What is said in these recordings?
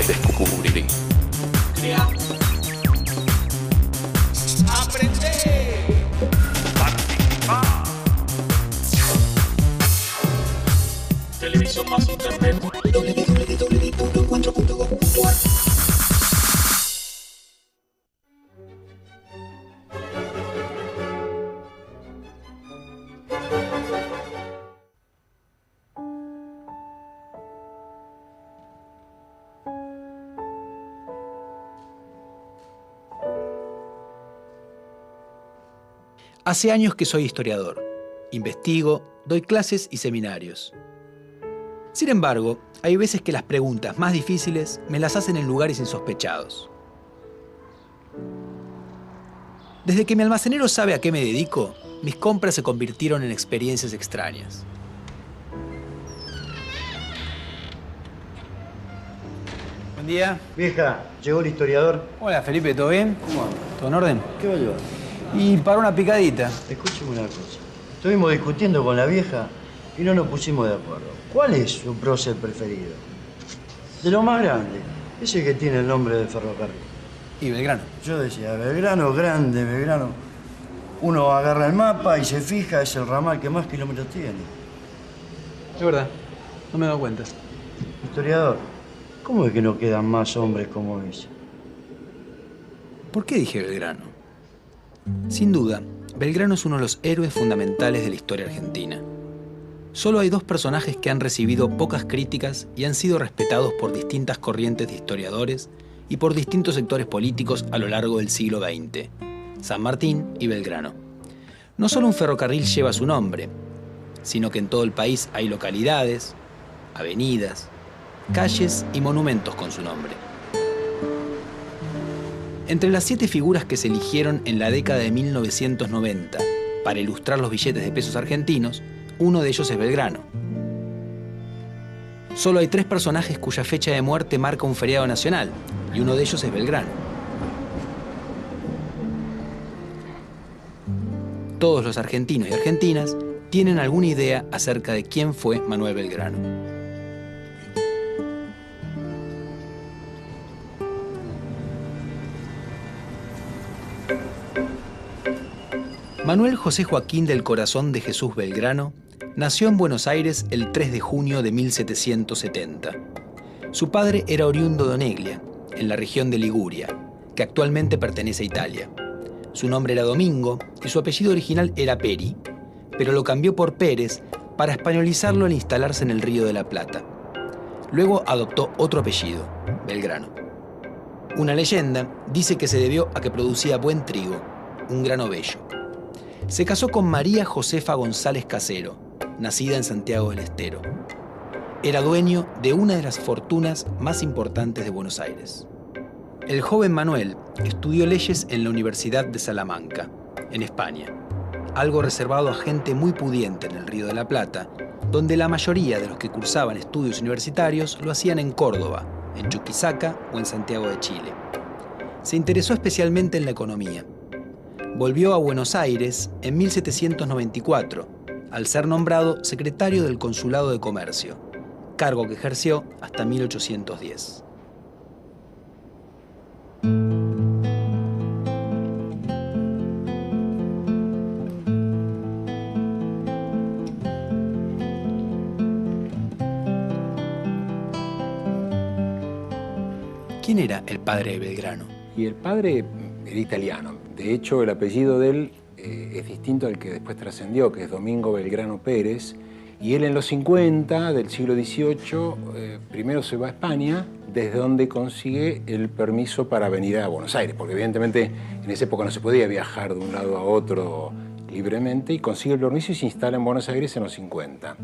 Descubrí. Crea. Aprender. Participar. Televisión más internet. www.encuentro.gov.ar. Hace años que soy historiador. Investigo, doy clases y seminarios. Sin embargo, hay veces que las preguntas más difíciles me las hacen en lugares insospechados. Desde que mi almacenero sabe a qué me dedico, mis compras se convirtieron en experiencias extrañas. Buen día. Vieja, llegó el historiador. Hola, Felipe, ¿todo bien? ¿Cómo anda? ¿Todo en orden? ¿Qué va a llevar? Y para una picadita. Escúcheme una cosa. Estuvimos discutiendo con la vieja y no nos pusimos de acuerdo. ¿Cuál es su prócer preferido? De lo más grande. Ese que tiene el nombre de ferrocarril. Y Belgrano. Yo decía, Belgrano, grande, Belgrano. Uno agarra el mapa y se fija, es el ramal que más kilómetros tiene. Es verdad, no me he dado cuenta. Historiador, ¿cómo es que no quedan más hombres como ese? ¿Por qué dije Belgrano? Sin duda, Belgrano es uno de los héroes fundamentales de la historia argentina. Solo hay dos personajes que han recibido pocas críticas y han sido respetados por distintas corrientes de historiadores y por distintos sectores políticos a lo largo del siglo XX: San Martín y Belgrano. No solo un ferrocarril lleva su nombre, sino que en todo el país hay localidades, avenidas, calles y monumentos con su nombre. Entre las 7 figuras que se eligieron en la década de 1990 para ilustrar los billetes de pesos argentinos, uno de ellos es Belgrano. Solo hay 3 personajes cuya fecha de muerte marca un feriado nacional, y uno de ellos es Belgrano. Todos los argentinos y argentinas tienen alguna idea acerca de quién fue Manuel Belgrano. Manuel José Joaquín del Corazón de Jesús Belgrano nació en Buenos Aires el 3 de junio de 1770. Su padre era oriundo de Oneglia, en la región de Liguria, que actualmente pertenece a Italia. Su nombre era Domingo y su apellido original era Peri, pero lo cambió por Pérez para españolizarlo al instalarse en el Río de la Plata. Luego adoptó otro apellido, Belgrano. Una leyenda dice que se debió a que producía buen trigo, un grano bello. Se casó con María Josefa González Casero, nacida en Santiago del Estero. Era dueño de una de las fortunas más importantes de Buenos Aires. El joven Manuel estudió leyes en la Universidad de Salamanca, en España, algo reservado a gente muy pudiente en el Río de la Plata, donde la mayoría de los que cursaban estudios universitarios lo hacían en Córdoba, en Chuquisaca o en Santiago de Chile. Se interesó especialmente en la economía. Volvió a Buenos Aires en 1794, al ser nombrado secretario del Consulado de Comercio, cargo que ejerció hasta 1810. ¿Quién era el padre de Belgrano? Y el padre era italiano. De hecho, el apellido de él es distinto al que después trascendió, que es Domingo Belgrano Pérez. Y él en los 50 del siglo XVIII primero se va a España, desde donde consigue el permiso para venir a Buenos Aires, porque evidentemente en esa época no se podía viajar de un lado a otro libremente, y consigue el permiso y se instala en Buenos Aires en los 50.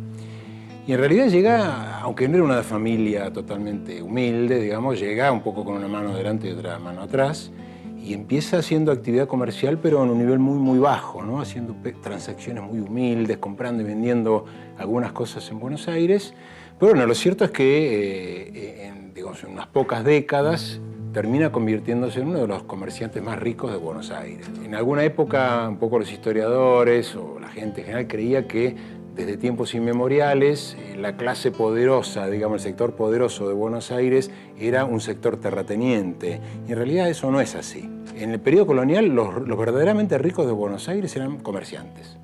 Y en realidad llega, aunque no era una familia totalmente humilde, digamos, llega un poco con una mano adelante y otra mano atrás, y empieza haciendo actividad comercial, pero en un nivel muy, muy bajo, ¿no? Haciendo transacciones muy humildes, comprando y vendiendo algunas cosas en Buenos Aires. Pero bueno, lo cierto es que digamos, en unas pocas décadas termina convirtiéndose en uno de los comerciantes más ricos de Buenos Aires. En alguna época, un poco los historiadores o la gente en general creía que desde tiempos inmemoriales, la clase poderosa, digamos, el sector poderoso de Buenos Aires era un sector terrateniente. Y en realidad eso no es así. En el periodo colonial, los verdaderamente ricos de Buenos Aires eran comerciantes.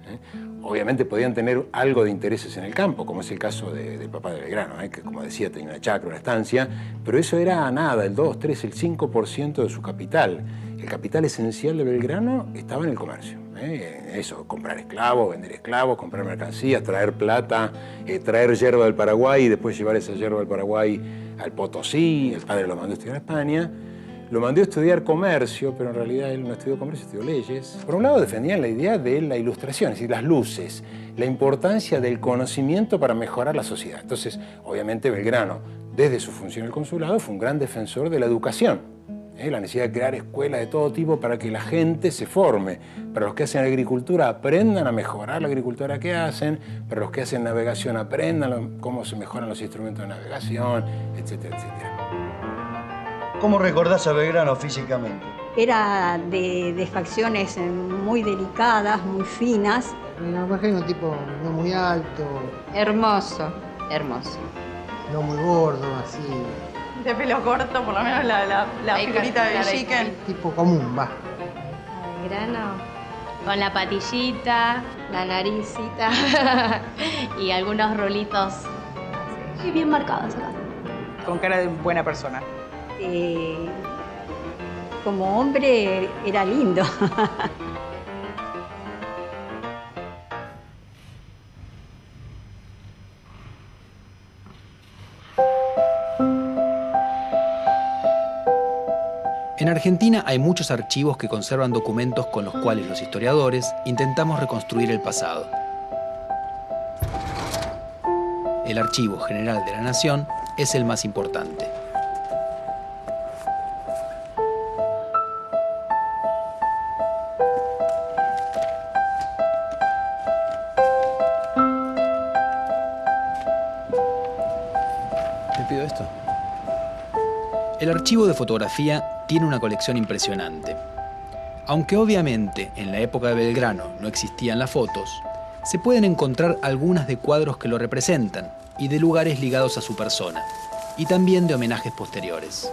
Obviamente podían tener algo de intereses en el campo, como es el caso del papá de Belgrano, que como decía tenía una chacra, una estancia, pero eso era nada, el 2, 3, el 5% de su capital. El capital esencial de Belgrano estaba en el comercio. Eso, comprar esclavos, vender esclavos, comprar mercancías, traer plata, traer yerba del Paraguay y después llevar esa yerba del Paraguay al Potosí. El padre lo mandó a estudiar a España. Lo mandó a estudiar comercio, pero en realidad él no estudió comercio, estudió leyes. Por un lado defendían la idea de la ilustración, es decir, las luces, la importancia del conocimiento para mejorar la sociedad. Entonces, obviamente Belgrano, desde su función en el consulado, fue un gran defensor de la educación. La necesidad de crear escuelas de todo tipo para que la gente se forme. Para los que hacen agricultura aprendan a mejorar la agricultura que hacen, para los que hacen navegación aprendan cómo se mejoran los instrumentos de navegación, etcétera, etcétera. ¿Cómo recordás a Belgrano físicamente? Era de facciones muy delicadas, muy finas. Me imagino un tipo no muy alto, Hermoso, hermoso. no muy gordo, así, De pelo corto, por lo menos la figurita de Chicken. tipo común, va. Belgrano, con la patillita, la naricita y algunos rulitos así, bien marcados acá. Con cara de buena persona. Como hombre era lindo. En Argentina hay muchos archivos que conservan documentos con los cuales los historiadores intentamos reconstruir el pasado. El Archivo General de la Nación es el más importante. ¿Te pido esto? El archivo de fotografía tiene una colección impresionante. Aunque obviamente en la época de Belgrano no existían las fotos, se pueden encontrar algunas de cuadros que lo representan y de lugares ligados a su persona, y también de homenajes posteriores.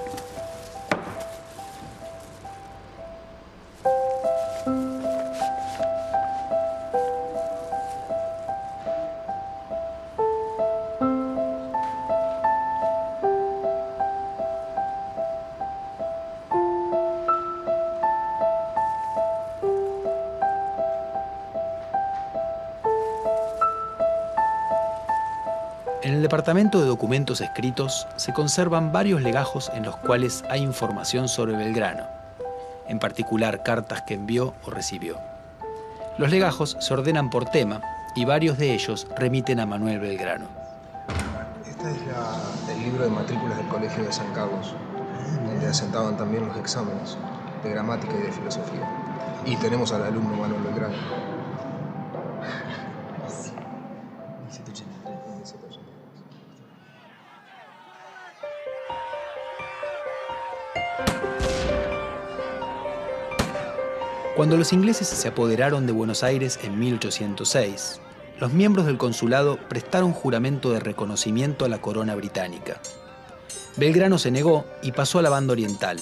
En el Departamento de Documentos Escritos se conservan varios legajos en los cuales hay información sobre Belgrano, en particular cartas que envió o recibió. Los legajos se ordenan por tema y varios de ellos remiten a Manuel Belgrano. Este es el libro de matrículas del Colegio de San Carlos, donde asentaban también los exámenes de gramática y de filosofía. Y tenemos al alumno Manuel Belgrano. Cuando los ingleses se apoderaron de Buenos Aires en 1806, los miembros del consulado prestaron juramento de reconocimiento a la corona británica. Belgrano se negó y pasó a la banda oriental.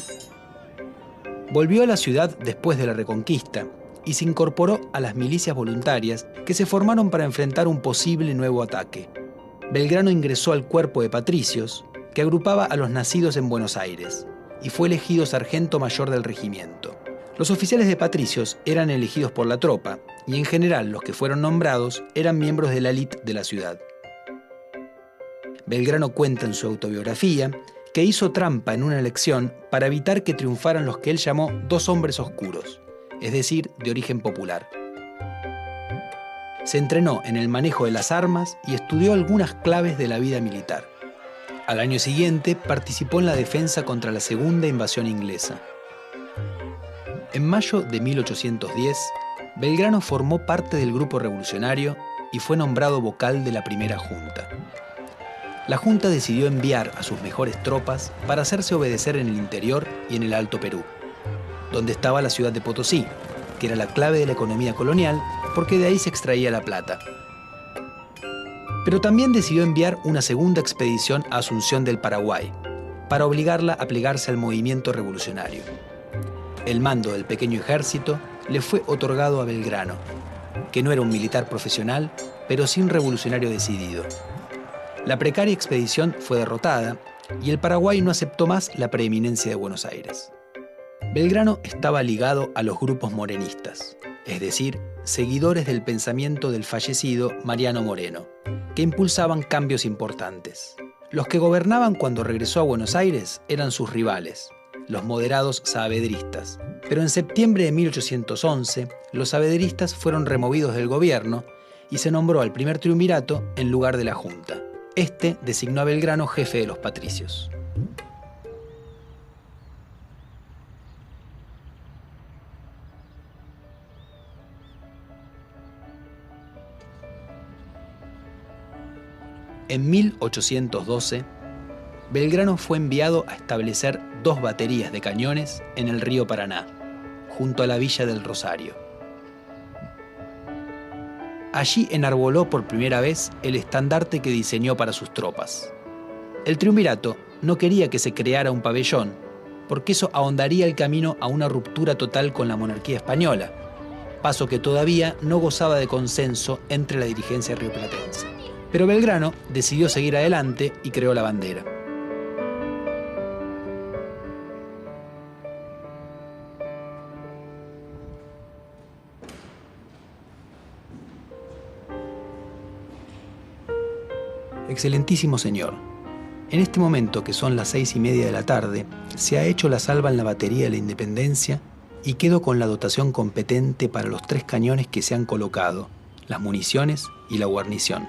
Volvió a la ciudad después de la Reconquista y se incorporó a las milicias voluntarias que se formaron para enfrentar un posible nuevo ataque. Belgrano ingresó al cuerpo de patricios que agrupaba a los nacidos en Buenos Aires y fue elegido sargento mayor del regimiento. Los oficiales de patricios eran elegidos por la tropa y en general los que fueron nombrados eran miembros de la élite de la ciudad. Belgrano cuenta en su autobiografía que hizo trampa en una elección para evitar que triunfaran los que él llamó dos hombres oscuros, es decir, de origen popular. Se entrenó en el manejo de las armas y estudió algunas claves de la vida militar. Al año siguiente participó en la defensa contra la segunda invasión inglesa. En mayo de 1810, Belgrano formó parte del grupo revolucionario y fue nombrado vocal de la primera junta. La junta decidió enviar a sus mejores tropas para hacerse obedecer en el interior y en el Alto Perú, donde estaba la ciudad de Potosí, que era la clave de la economía colonial porque de ahí se extraía la plata. Pero también decidió enviar una segunda expedición a Asunción del Paraguay, para obligarla a plegarse al movimiento revolucionario. El mando del pequeño ejército le fue otorgado a Belgrano, que no era un militar profesional, pero sí un revolucionario decidido. La precaria expedición fue derrotada y el Paraguay no aceptó más la preeminencia de Buenos Aires. Belgrano estaba ligado a los grupos morenistas, es decir, seguidores del pensamiento del fallecido Mariano Moreno, que impulsaban cambios importantes. Los que gobernaban cuando regresó a Buenos Aires eran sus rivales, los moderados saavedristas. Pero en septiembre de 1811, los saavedristas fueron removidos del gobierno y se nombró al primer triunvirato en lugar de la Junta. Este designó a Belgrano jefe de los patricios. En 1812, Belgrano fue enviado a establecer 2 baterías de cañones en el río Paraná, junto a la villa del Rosario. Allí enarboló por primera vez el estandarte que diseñó para sus tropas. El triunvirato no quería que se creara un pabellón, porque eso ahondaría el camino a una ruptura total con la monarquía española, paso que todavía no gozaba de consenso entre la dirigencia rioplatense. Pero Belgrano decidió seguir adelante y creó la bandera. Excelentísimo señor, en este momento, que son las 6:30 de la tarde, se ha hecho la salva en la batería de la Independencia y quedo con la dotación competente para los 3 cañones que se han colocado, las municiones y la guarnición.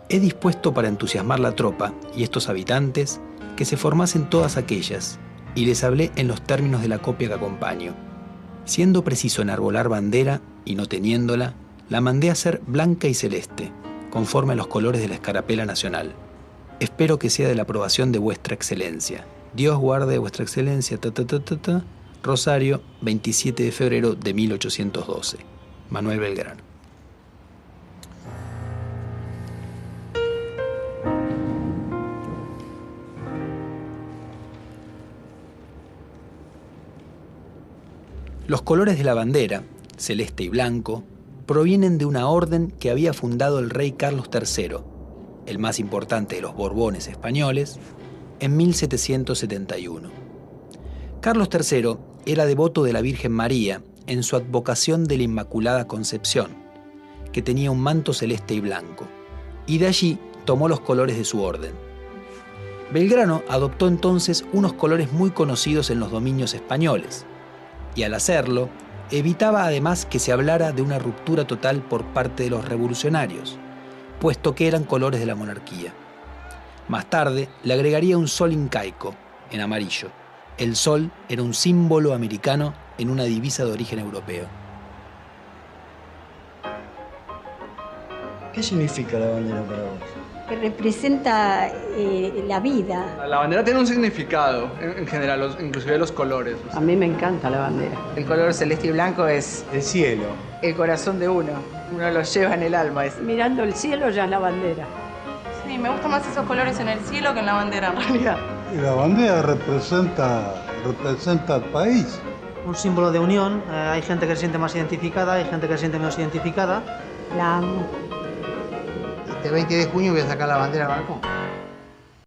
He dispuesto para entusiasmar la tropa y estos habitantes que se formasen todas aquellas, y les hablé en los términos de la copia que acompaño. Siendo preciso enarbolar bandera y no teniéndola, la mandé a hacer blanca y celeste, conforme a los colores de la escarapela nacional. Espero que sea de la aprobación de vuestra excelencia. Dios guarde vuestra excelencia, Rosario, 27 de febrero de 1812. Manuel Belgrano. Los colores de la bandera, celeste y blanco, provienen de una orden que había fundado el rey Carlos III, el más importante de los Borbones españoles, en 1771. Carlos III era devoto de la Virgen María en su advocación de la Inmaculada Concepción, que tenía un manto celeste y blanco, y de allí tomó los colores de su orden. Belgrano adoptó entonces unos colores muy conocidos en los dominios españoles, y al hacerlo, evitaba además que se hablara de una ruptura total por parte de los revolucionarios, puesto que eran colores de la monarquía. Más tarde le agregaría un sol incaico, en amarillo. El sol era un símbolo americano en una divisa de origen europeo. ¿Qué significa la bandera para vos? Que representa la vida. La bandera tiene un significado, en general, inclusive los colores. A mí me encanta la bandera. El color celeste y blanco es El cielo. el corazón de uno. Uno lo lleva en el alma. Mirando el cielo ya es la bandera. Sí, me gustan más esos colores en el cielo que en la bandera, en realidad. Y la bandera representa al país. Un símbolo de unión. Hay gente que se siente más identificada, hay gente que se siente menos identificada. La amo. Este 20 de junio voy a sacar la bandera al balcón.